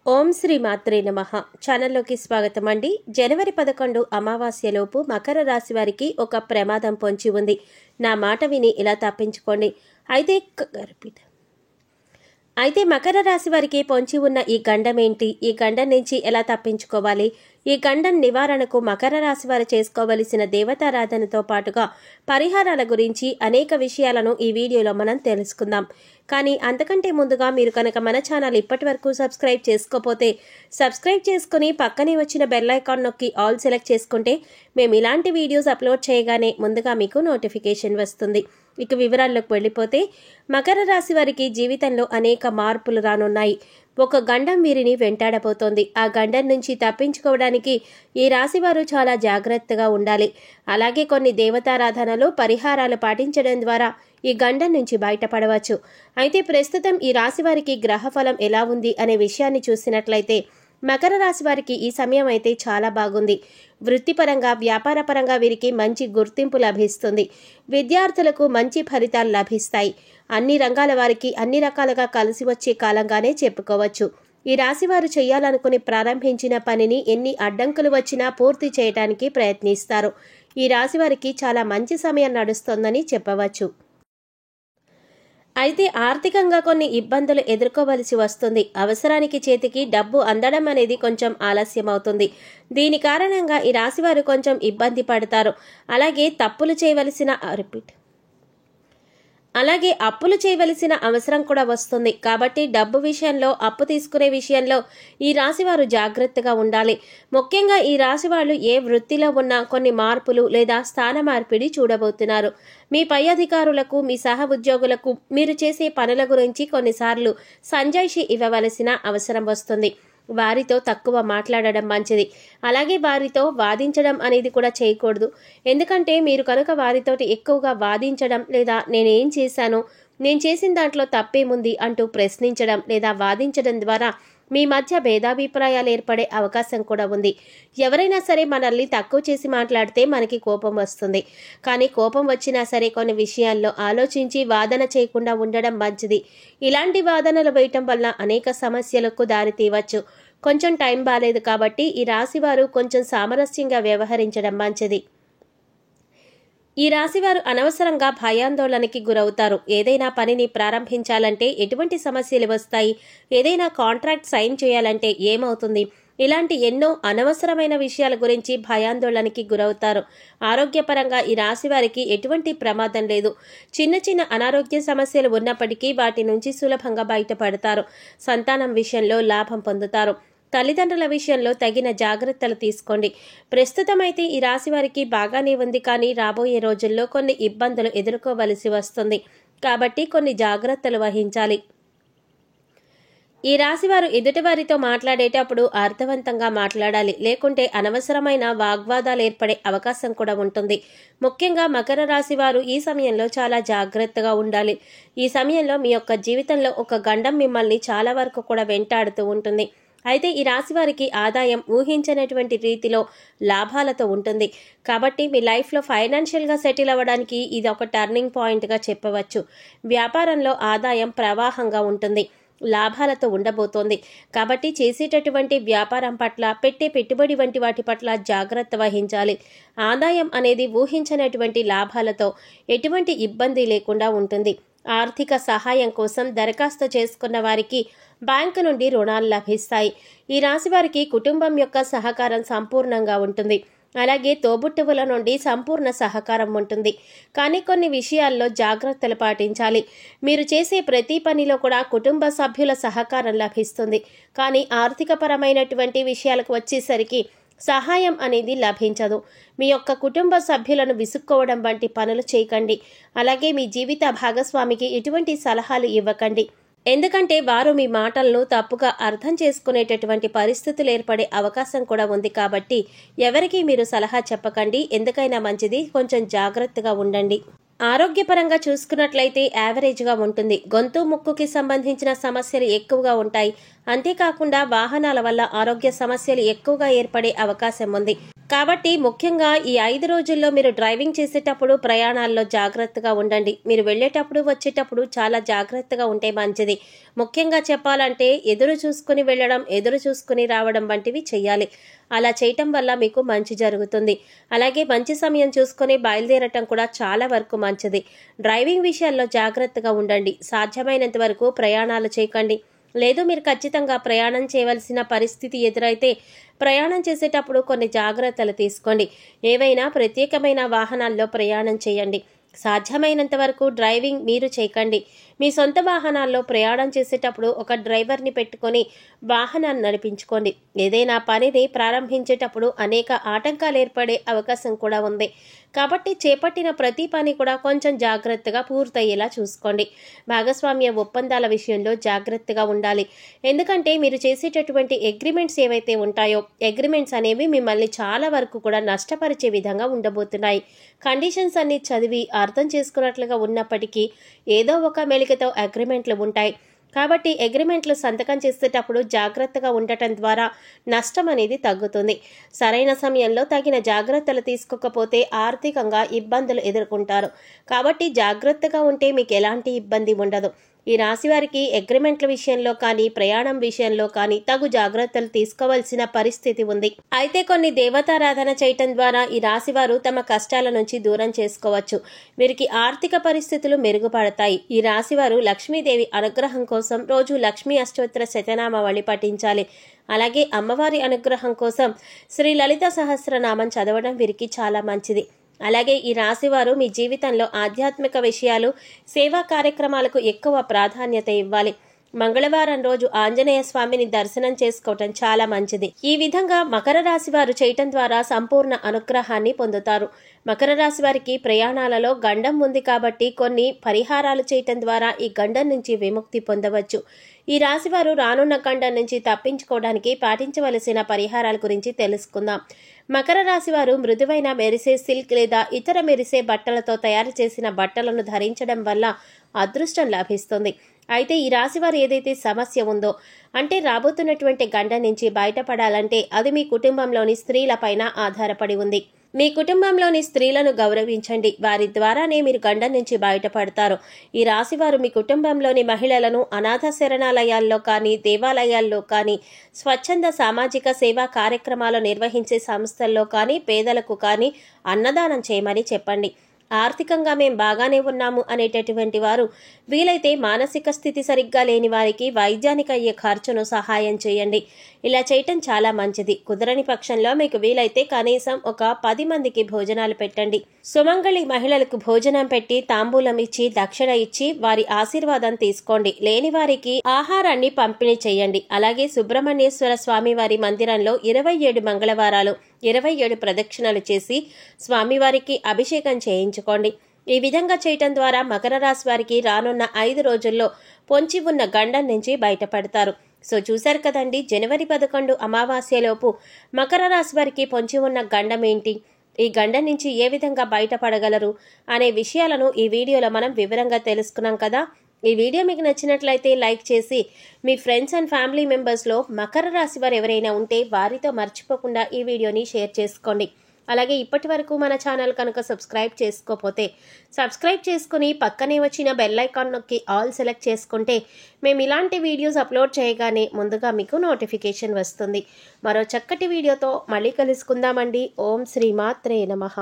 ఓం శ్రీ మాత్రే నమః. ఛానల్లోకి స్వాగతం అండి. జనవరి 11 అమావాస్యలోపు మకర రాశి వారికి ఒక ప్రమాదం పొంచి ఉంది. నా మాట విని ఇలా తప్పించుకోండి. అయితే మకర రాశి వారికి పొంచి ఉన్న ఈ గండం ఏంటి? ఈ గండం నుంచి ఎలా తప్పించుకోవాలి? ఈ గండం నివారణకు మకర రాశి వారు చేసుకోవలసిన దేవతారాధనతో పాటుగా పరిహారాల గురించి అనేక విషయాలను ఈ వీడియోలో మనం తెలుసుకుందాం. కానీ అంతకంటే ముందుగా మీరు కనుక మన ఛానల్ ఇప్పటి వరకు సబ్స్క్రైబ్ చేసుకోకపోతే సబ్స్క్రైబ్ చేసుకుని పక్కనే వచ్చిన బెల్ ఐకాన్ నొక్కి ఆల్ సెలెక్ట్ చేసుకుంటే మేము ఇలాంటి వీడియోస్ అప్లోడ్ చేయగానే ముందుగా మీకు నోటిఫికేషన్ వస్తుంది. ఇక వివరాల్లోకి వెళ్ళిపోతే మకర రాశి వారికి జీవితంలో అనేక మార్పులు రానున్నాయి. ఒక గండం వీరిని వెంటాడబోతోంది. ఆ గండం నుంచి తప్పించుకోవడానికి ఈ రాశివారు చాలా జాగ్రత్తగా ఉండాలి. అలాగే కొన్ని దేవతారాధనలు పరిహారాలు పాటించడం ద్వారా ఈ గండం నుంచి బయటపడవచ్చు. అయితే ప్రస్తుతం ఈ రాశివారికి గ్రహఫలం ఎలా ఉంది అనే విషయాన్ని చూసినట్లయితే మకర రాశి వారికి ఈ సమయం అయితే చాలా బాగుంది. వృత్తిపరంగా వ్యాపారపరంగా వీరికి మంచి గుర్తింపు లభిస్తుంది. విద్యార్థులకు మంచి ఫలితాలు లభిస్తాయి. అన్ని రంగాల వారికి అన్ని రకాలుగా కలిసి వచ్చే కాలంగానే చెప్పుకోవచ్చు. ఈ రాశి వారు చేయాలనుకుని ప్రారంభించిన పనిని ఎన్ని అడ్డంకులు వచ్చినా పూర్తి చేయడానికి ప్రయత్నిస్తారు. ఈ రాశి వారికి చాలా మంచి సమయం నడుస్తోందని చెప్పవచ్చు. అయితే ఆర్థికంగా కొన్ని ఇబ్బందులు ఎదుర్కోవలసి వస్తుంది. అవసరానికి చేతికి డబ్బు అందడం అనేది కొంచెం ఆలస్యం అవుతుంది. దీని కారణంగా ఈ రాశివారు కొంచెం ఇబ్బంది పడతారు. అలాగే అప్పులు చేయవలసిన అవసరం కూడా వస్తుంది. కాబట్టి డబ్బు విషయంలో, అప్పు తీసుకునే విషయంలో ఈ రాశివారు జాగ్రత్తగా ఉండాలి. ముఖ్యంగా ఈ రాశి వాళ్ళు ఏ వృత్తిలో ఉన్నా కొన్ని మార్పులు లేదా స్థాన మార్పిడి చూడబోతున్నారు. మీ పై అధికారులకు, మీ సహ ఉద్యోగులకు మీరు చేసే పనుల గురించి కొన్నిసార్లు సంజాయిషి ఇవ్వవలసిన అవసరం వస్తుంది. వారితో తక్కువ మాట్లాడడం మంచిది. అలాగే వారితో వాదించడం అనేది కూడా చేయకూడదు. ఎందుకంటే మీరు కనుక వారితోటి ఎక్కువగా వాదించడం లేదా నేనేం చేశాను, నేను చేసిన దాంట్లో తప్పేముంది అంటూ ప్రశ్నించడం లేదా వాదించడం ద్వారా మీ మధ్య భేదాభిప్రాయాలు ఏర్పడే అవకాశం కూడా ఉంది. ఎవరైనా సరే మనల్ని తక్కువ చేసి మాట్లాడితే మనకి కోపం వస్తుంది. కానీ కోపం వచ్చినా సరే కొన్ని విషయాల్లో ఆలోచించి వాదన చేయకుండా ఉండడం మంచిది. ఇలాంటి వాదనలు వేయటం వల్ల అనేక సమస్యలకు దారి తీయవచ్చు. కొంచెం టైం బాలేదు కాబట్టి ఈ రాశివారు కొంచెం సామరస్యంగా వ్యవహరించడం మంచిది. ఈ రాశివారు అనవసరంగా భయాందోళనకి గురవుతారు. ఏదైనా పనిని ప్రారంభించాలంటే ఎటువంటి సమస్యలు వస్తాయి, ఏదైనా కాంట్రాక్ట్ సైన్ చేయాలంటే ఏమవుతుంది, ఇలాంటి ఎన్నో అనవసరమైన విషయాల గురించి భయాందోళనకి గురవుతారు. ఆరోగ్యపరంగా ఈ రాశివారికి ఎటువంటి ప్రమాదం లేదు. చిన్న చిన్న అనారోగ్య సమస్యలు ఉన్నప్పటికీ వాటి నుంచి సులభంగా బయటపడతారు. సంతానం విషయంలో లాభం పొందుతారు. తల్లిదండ్రుల విషయంలో తగిన జాగ్రత్తలు తీసుకోండి. ప్రస్తుతం అయితే ఈ రాశి వారికి బాగానే ఉంది. కానీ రాబోయే రోజుల్లో కొన్ని ఇబ్బందులు ఎదుర్కోవలసి వస్తుంది. కాబట్టి కొన్ని జాగ్రత్తలు వహించాలి. ఈ రాశివారు ఎదుటివారితో మాట్లాడేటప్పుడు అర్థవంతంగా మాట్లాడాలి. లేకుంటే అనవసరమైన వాగ్వాదాలు ఏర్పడే అవకాశం కూడా ఉంటుంది. ముఖ్యంగా మకర రాశి వారు ఈ సమయంలో చాలా జాగ్రత్తగా ఉండాలి. ఈ సమయంలో మీ యొక్క జీవితంలో ఒక గండం మిమ్మల్ని చాలా వరకు కూడా వెంటాడుతూ ఉంటుంది. అయితే ఈ రాశి వారికి ఆదాయం ఊహించినటువంటి రీతిలో లాభాలతో ఉంటుంది. కాబట్టి మీ లైఫ్లో ఫైనాన్షియల్గా సెటిల్ అవ్వడానికి ఇది ఒక టర్నింగ్ పాయింట్గా చెప్పవచ్చు. వ్యాపారంలో ఆదాయం ప్రవాహంగా ఉంటుంది, లాభాలతో ఉండబోతోంది. కాబట్టి చేసేటటువంటి వ్యాపారం పట్ల, పెట్టే పెట్టుబడి వంటి వాటి పట్ల జాగ్రత్త వహించాలి. ఆదాయం అనేది ఊహించినటువంటి లాభాలతో ఎటువంటి ఇబ్బంది లేకుండా ఉంటుంది. ఆర్థిక సహాయం కోసం దరఖాస్తు చేసుకున్న వారికి బ్యాంకు నుండి రుణాలు లభిస్తాయి. ఈ రాశి వారికి కుటుంబం యొక్క సహకారం సంపూర్ణంగా ఉంటుంది. అలాగే తోబుట్టువుల నుండి సంపూర్ణ సహకారం ఉంటుంది. కానీ కొన్ని విషయాల్లో జాగ్రత్తలు పాటించాలి. మీరు చేసే ప్రతి పనిలో కూడా కుటుంబ సభ్యుల సహకారం లభిస్తుంది. కానీ ఆర్థికపరమైనటువంటి విషయాలకు వచ్చేసరికి సహాయం అనేది లభించదు. మీ యొక్క కుటుంబ సభ్యులను విసుక్కోవడం వంటి పనులు చేయకండి. అలాగే మీ జీవిత భాగస్వామికి ఎటువంటి సలహాలు ఇవ్వకండి. ఎందుకంటే వారు మీ మాటలను తప్పుగా అర్థం చేసుకునేటటువంటి పరిస్థితులు ఏర్పడే అవకాశం కూడా ఉంది. కాబట్టి ఎవరికి మీరు సలహా చెప్పకండి. ఎందుకైనా మంచిది, కొంచెం జాగ్రత్తగా ఉండండి. ఆరోగ్యపరంగా చూసుకున్నట్లయితే యావరేజ్గా ఉంటుంది. గొంతు, ముక్కుకి సంబంధించిన సమస్యలు ఎక్కువగా ఉంటాయి. అంతేకాకుండా వాహనాల వల్ల ఆరోగ్య సమస్యలు ఎక్కువగా ఏర్పడే అవకాశం ఉంది. కాబట్టి ముఖ్యంగా ఈ 5 రోజుల్లో మీరు డ్రైవింగ్ చేసేటప్పుడు ప్రయాణాల్లో జాగ్రత్తగా ఉండండి. మీరు వెళ్ళేటప్పుడు వచ్చేటప్పుడు చాలా జాగ్రత్తగా ఉంటే మంచిది. ముఖ్యంగా చెప్పాలంటే ఎదురు చూసుకుని వెళ్ళడం, ఎదురు చూసుకుని రావడం వంటివి చేయాలి. అలా చేయటం వల్ల మీకు మంచి జరుగుతుంది. అలాగే మంచి సమయం చూసుకొని బయలుదేరటం కూడా చాలా వరకు మంచిది. డ్రైవింగ్ విషయాల్లో జాగ్రత్తగా ఉండండి. సాధ్యమైనంత వరకు ప్రయాణాలు చేయకండి. లేదు మీరు ఖచ్చితంగా ప్రయాణం చేయవలసిన పరిస్థితి ఎదురైతే ప్రయాణం చేసేటప్పుడు కొన్ని జాగ్రత్తలు తీసుకోండి. ఏవైనా ప్రత్యేకమైన వాహనాల్లో ప్రయాణం చేయండి. సాధ్యమైనంత వరకు డ్రైవింగ్ మీరు చేయకండి. మీ సొంత వాహనాల్లో ప్రయాణం చేసేటప్పుడు ఒక డ్రైవర్ని పెట్టుకొని వాహనాన్ని నడిపించుకోండి. ఏదైనా పనిని ప్రారంభించేటప్పుడు అనేక ఆటంకాలు ఏర్పడే అవకాశం కూడా ఉంది. కాబట్టి చేపట్టిన ప్రతి పని కూడా కొంచెం జాగ్రత్తగా పూర్తయ్యేలా చూసుకోండి. భాగస్వామ్య ఒప్పందాల విషయంలో జాగ్రత్తగా ఉండాలి. ఎందుకంటే మీరు చేసేటటువంటి అగ్రిమెంట్స్ ఏవైతే ఉంటాయో అగ్రిమెంట్స్ అనేవి మిమ్మల్ని చాలా వరకు కూడా నష్టపరిచే విధంగా ఉండబోతున్నాయి. కండిషన్స్ అన్ని చదివి అర్థం చేసుకున్నట్లుగా ఉన్నప్పటికీ ఏదో ఒక మెలికతో అగ్రిమెంట్లు ఉంటాయి. కాబట్టి అగ్రిమెంట్లు సంతకం చేసేటప్పుడు జాగ్రత్తగా ఉండటం ద్వారా నష్టం అనేది తగ్గుతుంది. సరైన సమయంలో తగిన జాగ్రత్తలు తీసుకోకపోతే ఆర్థికంగా ఇబ్బందులు ఎదుర్కొంటారు. కాబట్టి జాగ్రత్తగా ఉంటే మీకు ఎలాంటి ఇబ్బంది ఉండదు. ఈ రాశి వారికి అగ్రిమెంట్ల విషయంలో కానీ ప్రయాణం విషయంలో కానీ తగు జాగ్రత్తలు తీసుకోవాల్సిన పరిస్థితి ఉంది. అయితే కొన్ని దేవతారాధన చేయటం ద్వారా ఈ రాశి వారు తమ కష్టాల నుంచి దూరం చేసుకోవచ్చు. వీరికి ఆర్థిక పరిస్థితులు మెరుగుపడతాయి. ఈ రాశి వారు లక్ష్మీదేవి అనుగ్రహం కోసం రోజు లక్ష్మీ అష్టోత్తర శతనామావళి పఠించాలి. అలాగే అమ్మవారి అనుగ్రహం కోసం శ్రీ లలిత సహస్రనామం చదవడం వీరికి చాలా మంచిది. అలాగే ఈ రాశివారు మీ జీవితంలో ఆధ్యాత్మిక విషయాలు, సేవా కార్యక్రమాలకు ఎక్కువ ప్రాధాన్యత ఇవ్వాలి. మంగళవారం రోజు ఆంజనేయ స్వామిని దర్శనం చేసుకోవటం చాలా మంచిది. ఈ విధంగా మకర రాశి వారు చేయటం ద్వారా సంపూర్ణ అనుగ్రహాన్ని పొందుతారు. మకర రాశి వారికి ప్రయాణాలలో గండం ఉంది కాబట్టి కొన్ని పరిహారాలు చేయటం ద్వారా ఈ గండం నుంచి విముక్తి పొందవచ్చు. ఈ రాశివారు రానున్న గండం నుంచి తప్పించుకోవడానికి పాటించవలసిన పరిహారాల గురించి తెలుసుకుందాం. మకర రాశి వారు మృదువైన మెరిసే సిల్క్ లేదా ఇతర మెరిసే బట్టలతో తయారు చేసిన బట్టలను ధరించడం వల్ల అదృష్టం లభిస్తుంది. అయితే ఈ రాశివారు ఏదైతే సమస్య ఉందో అంటే రాబోతున్నటువంటి గండం నుంచి బయటపడాలంటే అది మీ కుటుంబంలోని స్త్రీలపైన ఆధారపడి ఉంది. మీ కుటుంబంలోని స్త్రీలను గౌరవించండి. వారి ద్వారానే మీరు గండం నుంచి బయటపడతారు. ఈ రాశివారు మీ కుటుంబంలోని మహిళలను అనాథ శరణాలయాల్లో కానీ దేవాలయాల్లో కానీ స్వచ్ఛంద సామాజిక సేవా కార్యక్రమాలు నిర్వహించే సంస్థల్లో కానీ పేదలకు కానీ అన్నదానం చేయమని చెప్పండి. ఆర్థికంగా మేం బాగానే ఉన్నాము అనేటటువంటి వారు వీలైతే మానసిక స్థితి సరిగ్గా లేని వారికి వైద్యానికి అయ్యే ఖర్చును సహాయం చేయండి. ఇలా చేయటం చాలా మంచిది. కుదరని పక్షంలో మీకు వీలైతే కనీసం ఒక 10 మందికి భోజనాలు పెట్టండి. సుమంగళి మహిళలకు భోజనం పెట్టి తాంబూలం ఇచ్చి దక్షిణ ఇచ్చి వారి ఆశీర్వాదం తీసుకోండి. లేని వారికి ఆహారాన్ని పంపిణీ చేయండి. అలాగే సుబ్రహ్మణ్యేశ్వర స్వామి వారి మందిరంలో 27 మంగళవారాలు 27 ప్రదక్షిణలు చేసి స్వామివారికి అభిషేకం చేయించుకోండి. ఈ విధంగా చేయటం ద్వారా మకర రాశి వారికి రానున్న 5 రోజుల్లో పొంచి ఉన్న గండం నుంచి బయటపడతారు. సో చూశారు కదండి, జనవరి 11 అమావాస్యలోపు మకర రాశి వారికి పొంచి ఉన్న గండం ఏంటి, ఈ గండం నుంచి ఏ విధంగా బయటపడగలరు అనే విషయాలను ఈ వీడియోలో మనం వివరంగా తెలుసుకున్నాం కదా. ఈ వీడియో మీకు నచ్చినట్లయితే లైక్ చేసి మీ ఫ్రెండ్స్ అండ్ ఫ్యామిలీ మెంబర్స్లో మకర రాశి వారు ఎవరైనా ఉంటే వారితో మర్చిపోకుండా ఈ వీడియోని షేర్ చేసుకోండి. అలాగే ఇప్పటి వరకు మన ఛానల్ కనుక సబ్స్క్రైబ్ చేసుకోకపోతే సబ్స్క్రైబ్ చేసుకుని పక్కనే వచ్చిన బెల్ ఐకాన్ నొక్కి ఆల్ సెలెక్ట్ చేసుకుంటే మేము ఇలాంటి వీడియోస్ అప్లోడ్ చేయగానే ముందుగా మీకు నోటిఫికేషన్ వస్తుంది. మరో చక్కటి వీడియోతో మళ్ళీ కలుసుకుందామండి. ఓం శ్రీమాత్రే నమః.